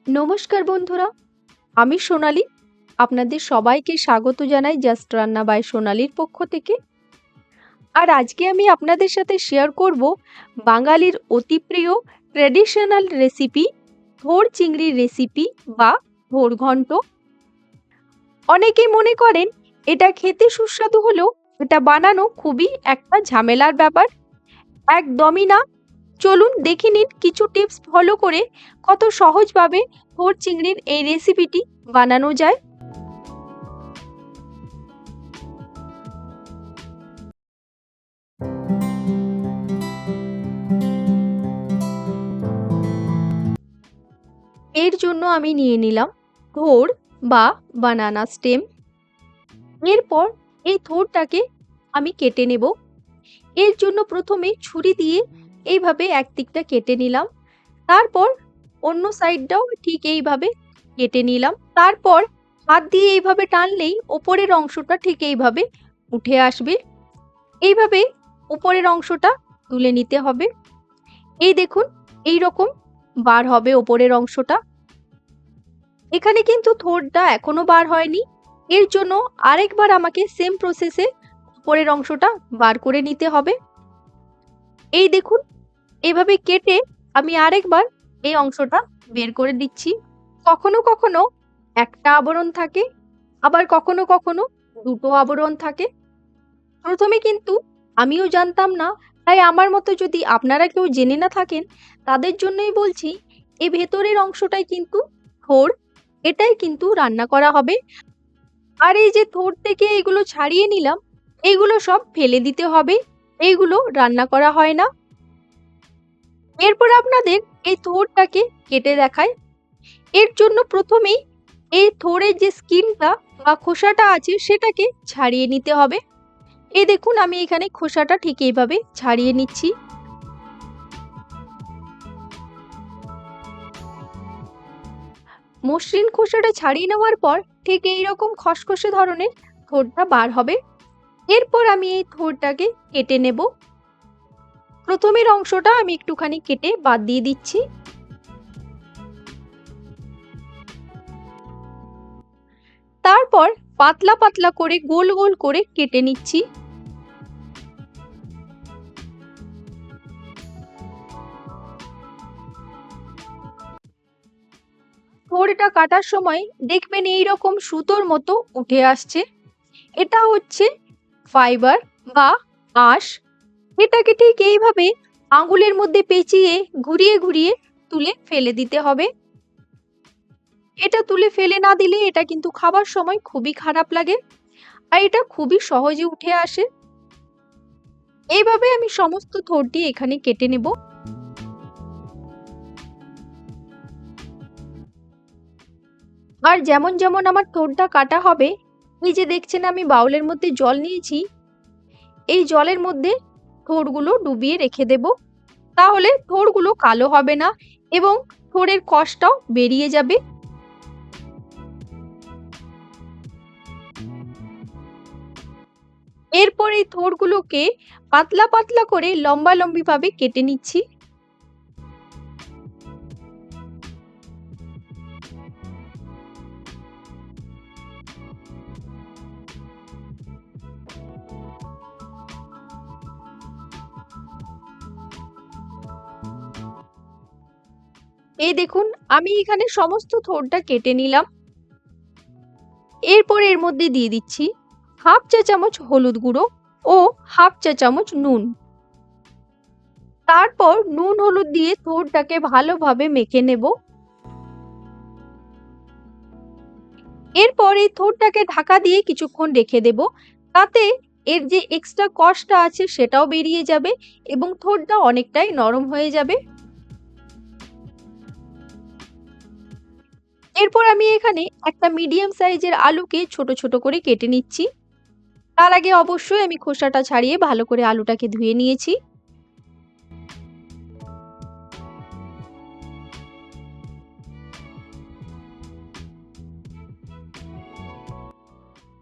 নমস্কার বন্ধুরা, আমি সোনালী। আপনাদের সবাইকে স্বাগত জানাই জাস্ট রান্না বাই সোনালীর পক্ষ থেকে। আর আজকে আমি আপনাদের সাথে শেয়ার করব বাঙালির অতি প্রিয় ট্র্যাডিশনাল রেসিপি থোড় চিংড়ির রেসিপি বা থোড় ঘন্ট। অনেকেই মনে করেন এটা খেতে সুস্বাদু হলেও এটা বানানো খুবই একটা ঝামেলার ব্যাপার। একদমই না। চলুন দেখে নিন কিছু টিপস ফলো করে কত সহজভাবে থোড় চিংড়ির এই রেসিপিটি বানানো যায়। এর জন্য আমি নিয়ে নিলাম থোড় বা বানানা স্টেম। এরপর এই থোড়টাকে আমি কেটে নেব। এর জন্য প্রথমে ছুরি দিয়ে এইভাবে এক দিকটা কেটে নিলাম, তারপর অন্য সাইডটাও ঠিক এইভাবে কেটে নিলাম। তারপর হাত দিয়ে এইভাবে টানলেই ওপরের অংশটা ঠিক এইভাবে উঠে আসবে। এইভাবে উপরের অংশটা তুলে নিতে হবে। এই দেখুন, এই রকম বার হবে ওপরের অংশটা। এখানে কিন্তু থোড়টা এখনো বার হয়নি, এর জন্য আরেকবার আমাকে সেম প্রসেসে উপরের অংশটা বার করে নিতে হবে। এই দেখুন, এভাবে কেটে আমি আরেকবার এই অংশটা বের করে দিচ্ছি। কখনো কখনো একটা আবরণ থাকে, আবার কখনো কখনো দুটো আবরণ থাকে। প্রথমে কিন্তু আমিও জানতাম না, তাই আমার মতো যদি আপনারা কেউ জেনে না থাকেন তাদের জন্যই বলছি, এই ভেতরের অংশটাই কিন্তু থোড়, এটাই কিন্তু রান্না করা হবে। আর এই যে থোড় থেকে এগুলো ছাড়িয়ে নিলাম, এইগুলো সব ফেলে দিতে হবে, এইগুলো রান্না করা হয় না। এরপর আপনাদের এই থোড়টাকে কেটে দেখাই। এর জন্য প্রথমেই এই থোড়ের যে স্কিনটা বা খোসাটা আছে সেটাকে ছাড়িয়ে নিতে হবে। এই দেখুন, আমি এখানে খোসাটা ঠিক এইভাবে ছাড়িয়ে নিচ্ছি। মসৃণ খোসাটা ছাড়িয়ে নেওয়ার পর ঠিক এইরকম খসখসে ধরনের থোড়টা বার হবে। এরপর আমি এই থোড়টাকে কেটে নেব। প্রথমের অংশটা আমি একটুখানি কেটে বাদ দিয়ে দিচ্ছি। তারপর পাতলা পাতলা করে গোল গোল করে কেটে নিচ্ছি। থোড়টা কাটার সময় দেখবেন এইরকম সুতোর মতো উঠে আসছে, এটা হচ্ছে ফাইবার বা আঁশ। এটাকে ঠিক এইভাবে আঙুলের মধ্যে পেঁচিয়ে ঘুরিয়ে ঘুরিয়ে তুলে ফেলে দিতে হবে। এটা তুলে ফেলে না দিলে এটা কিন্তু খাবার সময় খুবই খারাপ লাগে, আর এটা খুবই সহজে উঠে আসে। এইভাবে আমি সমস্ত থোড়টি এখানে কেটে নেব। আর যেমন যেমন আমার থোড়টা কাটা হবে, এই যে দেখছেন আমি বাউলের মধ্যে জল নিয়েছি, এই জলের মধ্যে থোড়গুলো ডুবিয়ে রেখে দেব। তাহলে থোড়গুলো কালো হবে না এবং থোড়ের কষটাও বেরিয়ে যাবে। এরপর এই থোড়গুলোকে পাতলা পাতলা করে লম্বা লম্বি ভাবে কেটে নিচ্ছি। এই দেখুন, আমি এখানে সমস্ত থোড়টা কেটে নিলাম। এরপর এর মধ্যে দিয়ে দিচ্ছি হাফ চা চামচ হলুদ গুঁড়ো ও হাফ চা চামচ নুন। তারপর নুন হলুদ দিয়ে থোড়টাকে ভালোভাবে মেখে নেব। এরপর এই থোড়টাকে ঢাকা দিয়ে কিছুক্ষণ রেখে দেব, তাতে এর যে এক্সট্রা কষটা আছে সেটাও বেরিয়ে যাবে এবং থোড়টা অনেকটাই নরম হয়ে যাবে। এরপর আমি এখানে একটা মিডিয়াম সাইজের আলুকে ছোট ছোট করে কেটে নিচ্ছি। তার আগে অবশ্যই আমি খোসাটা ছাড়িয়ে ভালো করে আলুটাকে ধুয়ে নিয়েছি।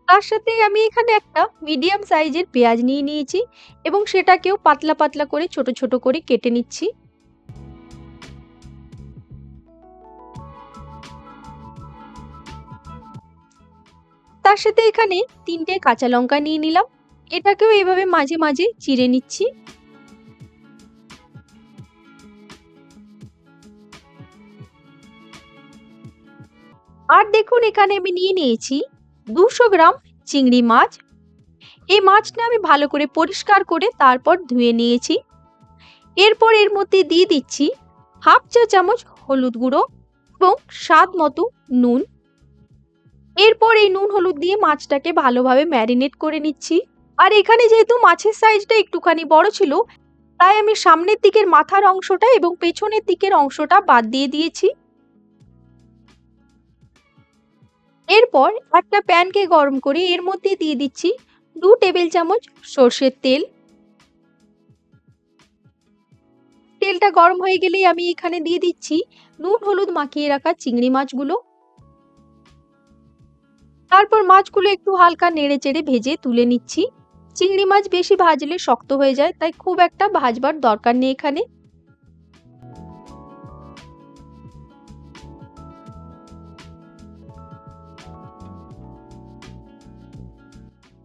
তার সাথে আমি এখানে একটা মিডিয়াম সাইজের পেঁয়াজ নিয়ে নিয়েছি এবং সেটাকেও পাতলা পাতলা করে ছোট ছোট করে কেটে নিচ্ছি। তার সাথে এখানে 3টে কাঁচা লঙ্কা নিয়ে নিলাম, এটাকেও এভাবে মাঝে মাঝে চিড়ে নিচ্ছি। আর দেখুন এখানে আমি নিয়ে নিয়েছি 200 গ্রাম চিংড়ি মাছ। এই মাছটা আমি ভালো করে পরিষ্কার করে তারপর ধুয়ে নিয়েছি। এরপর এর মধ্যে দিয়ে দিচ্ছি হাফ চা চামচ হলুদ গুঁড়ো এবং স্বাদ মতো নুন। এরপর এই নুন হলুদ দিয়ে মাছটাকে ভালোভাবে ম্যারিনেট করে নিচ্ছি। আর এখানে যেহেতু মাছের সাইজটা একটুখানি বড় ছিল, তাই আমি সামনের দিকের মাথার অংশটা এবং পেছনের দিকের অংশটা বাদ দিয়ে দিয়েছি। এরপর একটা প্যানকে গরম করে এর মধ্যে দিয়ে দিচ্ছি 2 টেবিল চামচ সর্ষের তেল। তেলটা গরম হয়ে গেলেই আমি এখানে দিয়ে দিচ্ছি নুন হলুদ মাখিয়ে রাখা চিংড়ি মাছগুলো। তারপর মাছগুলো একটু হালকা নেড়ে চেড়ে ভেজে তুলে নিচ্ছি। চিংড়ি মাছ বেশি ভাজলে শক্ত হয়ে যায়, তাই খুব একটা ভাজবার দরকার নেই এখানে।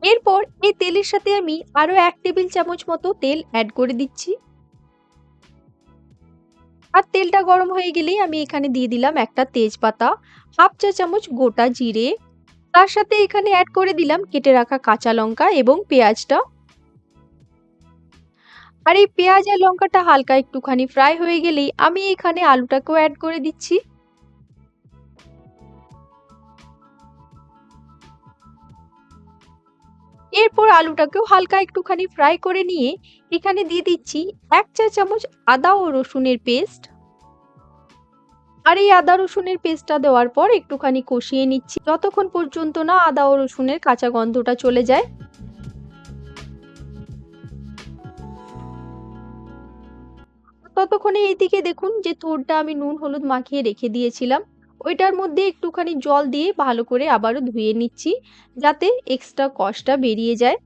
এরপর এই তেলের সাথে আমি আরো 1 টেবিল চামচ মতো তেল অ্যাড করে দিচ্ছি। আর তেলটা গরম হয়ে গেলেই আমি এখানে দিয়ে দিলাম একটা তেজপাতা, হাফ চা চামচ গোটা জিরে, তার সাথে এখানে অ্যাড করে দিলাম কেটে রাখা কাঁচা লঙ্কা এবং পেঁয়াজটা। আর এই পেঁয়াজ আর লঙ্কাটা হালকা একটুখানি ফ্রাই হয়ে গেলেই আমি এখানে আলুটাকেও অ্যাড করে দিচ্ছি। এরপর আলুটাকেও হালকা একটুখানি ফ্রাই করে নিয়ে এখানে দিয়ে দিচ্ছি 1 চা চামচ আদা ও রসুনের পেস্ট। আর এই আদা রসুনের পেস্টটা দেওয়ার পর একটুখানি কষিয়ে নিচ্ছি যতক্ষণ পর্যন্ত না আদা ও রসুনের কাঁচা গন্ধটা চলে যায়। ততক্ষণে এইদিকে দেখুন যে থোড়টা আমি নুন হলুদ মাখিয়ে রেখে দিয়েছিলাম, ওইটার মধ্যে একটুখানি জল দিয়ে ভালো করে আবারও ধুয়ে নিচ্ছি যাতে এক্সট্রা কষটা বেরিয়ে যায়।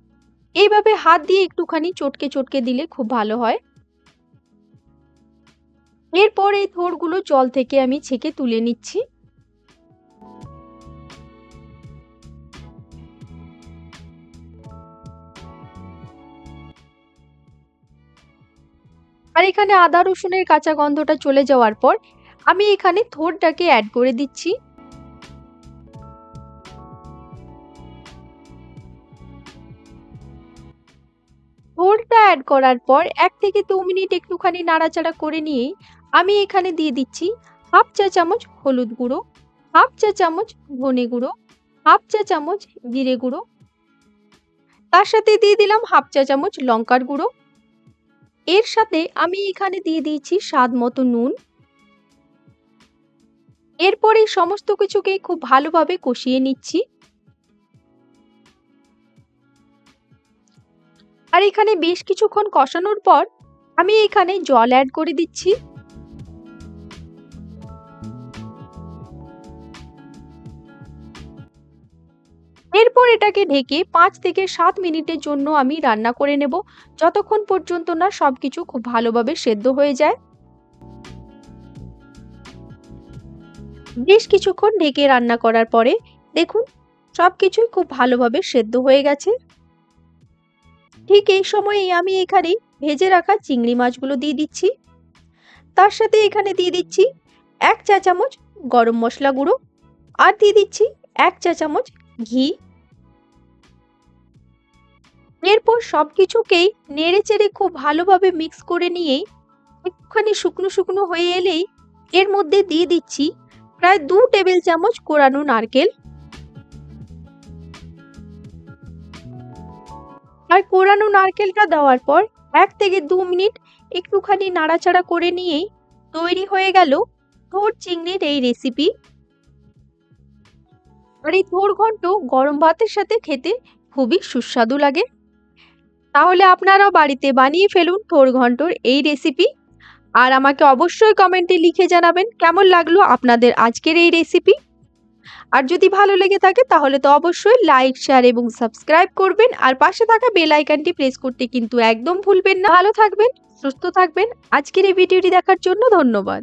এইভাবে হাত দিয়ে একটুখানি চটকে চটকে দিলে খুব ভালো হয়। এরপর এই থোড়গুলো জল থেকে আমি ছেঁকে তুলে নিচ্ছি। আর এখানে আদা রসুনের কাঁচা গন্ধটা চলে যাওয়ার পর আমি এখানে থোড়টাকে অ্যাড করে দিচ্ছি। থোড়টা অ্যাড করার পর 1 থেকে 2 মিনিট একটুখানি নাড়াচাড়া করে নিয়ে আমি এখানে দিয়ে দিচ্ছি হাফ চা চামচ হলুদ গুঁড়ো, হাফ চা চামচ ধনে গুঁড়ো, হাফ চা চামচ জিরে গুঁড়ো, তার সাথে দিয়ে দিলাম হাফ চা চামচ লঙ্কার গুঁড়ো। এর সাথে আমি এখানে দিয়ে দিয়েছি স্বাদ মতো নুন। এরপর এই সমস্ত কিছুকে খুব ভালোভাবে কষিয়ে নিচ্ছি। আর এখানে বেশ কিছুক্ষণ কষানোর পর আমি এখানে জল অ্যাড করে দিচ্ছি। এরপর এটাকে ঢেকে 5 থেকে 7 মিনিটের জন্য আমি রান্না করে নেব, যতক্ষণ পর্যন্ত না সবকিছু খুব ভালোভাবে সেদ্ধ হয়ে যায়। বেশ কিছুক্ষণ ঢেকে রান্না করার পরে দেখুন সবকিছুই খুব ভালোভাবে সেদ্ধ হয়ে গেছে। ঠিক এই সময়েই আমি এখানে ভেজে রাখা চিংড়ি মাছগুলো দিয়ে দিচ্ছি। তার সাথে এখানে দিয়ে দিচ্ছি 1 চা চামচ গরম মশলা গুঁড়ো আর দিয়ে দিচ্ছি 1 চা চামচ ঘি। এরপর সবকিছুকেই নেড়েচেড়ে খুব ভালোভাবে মিক্স করে নিয়ে একটুখানি শুকনো শুকনো হয়ে এলেই এর মধ্যে দিয়ে দিচ্ছি প্রায় 2 টেবিল চামচ কোরানো নারকেল। আর কোরানো নারকেলটা দেওয়ার পর 1 থেকে 2 মিনিট একটুখানি নাড়াচাড়া করে নিয়েই তৈরি হয়ে গেল থোড় চিংড়ির এই রেসিপি। আর এই থোড় ঘন্ট গরম ভাতের সাথে খেতে খুবই সুস্বাদু লাগে। তাহলে আপনারাও বাড়িতে বানিয়ে ফেলুন থোড় ঘন্টর এই রেসিপি। আর আমাকে অবশ্যই কমেন্টে লিখে জানাবেন কেমন লাগলো আপনাদের আজকের এই রেসিপি। আর যদি ভালো লেগে থাকে তাহলে তো অবশ্যই লাইক শেয়ার এবং সাবস্ক্রাইব করবেন আর পাশে থাকা বেল আইকনটি প্রেস করতে কিন্তু একদম ভুলবেন না। ভালো থাকবেন, সুস্থ থাকবেন। আজকের এই ভিডিওটি দেখার জন্য ধন্যবাদ।